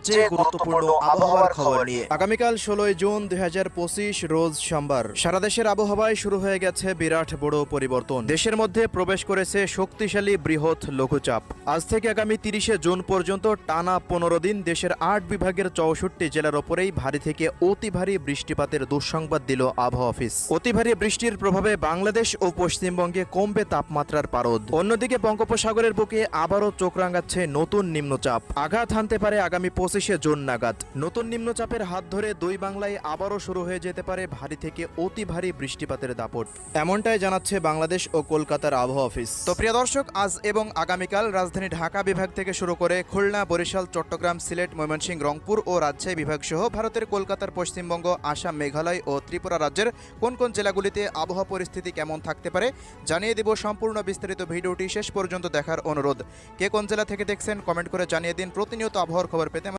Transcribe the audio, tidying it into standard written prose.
সবচেয়ে গুরুত্বপূর্ণ আবহাওয়ার খবর নিয়ে। আগামীকাল 16 জুন 2025 রোজ সোমবার। সারা দেশের আবহাওয়ায় শুরু হয়ে গেছে বিরাট বড় পরিবর্তন। দেশের মধ্যে প্রবেশ করেছে শক্তিশালী বৃহৎ লঘুচাপ। আজ থেকে আগামী 30 জুন পর্যন্ত টানা 15 দিন দেশের 8 বিভাগের 64 জেলার ওপরেই ভারী থেকে অতি ভারী বৃষ্টিপাতের দুঃসংবাদ দিল আবহাওয়া অফিস। অতি ভারী বৃষ্টির প্রভাবে বাংলাদেশ ও পশ্চিমবঙ্গে কমবে তাপমাত্রার পারদ। অন্যদিকে বঙ্গোপসাগরের বুকে আবারও চোখ রাঙাচ্ছে নতুন নিম্নচাপ। আঘাত হানতে পারে আগামী 25 জুন নাগাদ। নতুন নিম্নচাপের হাত ধরে দুই বাংলায় আবারও শুরু হয়ে যেতে পারে ভারী থেকে অতি ভারী বৃষ্টিপাতের দাপট, এমনটাই জানাচ্ছে বাংলাদেশ ও কলকাতার আবহাওয়া অফিস। তো প্রিয় দর্শক, আজ এবং আগামীকাল রাজধানী ঢাকা বিভাগ থেকে শুরু করে খুলনা, বরিশাল, চট্টগ্রাম, সিলেট, ময়মনসিংহ, রংপুর ও রাজশাহী বিভাগ সহ ভারতের কলকাতার পশ্চিমবঙ্গ, আসাম, মেঘালয় ও ত্রিপুরা রাজ্যের কোন কোন জেলাগুলিতে আবহাওয়া পরিস্থিতি কেমন থাকতে পারে জানিয়ে দেব। সম্পূর্ণ বিস্তারিত ভিডিওটি শেষ পর্যন্ত দেখার অনুরোধ। কে কোন জেলা থেকে দেখছেন কমেন্ট করে জানিয়ে দিন। প্রতিনিয়ত আবহাওয়ার খবর পেতে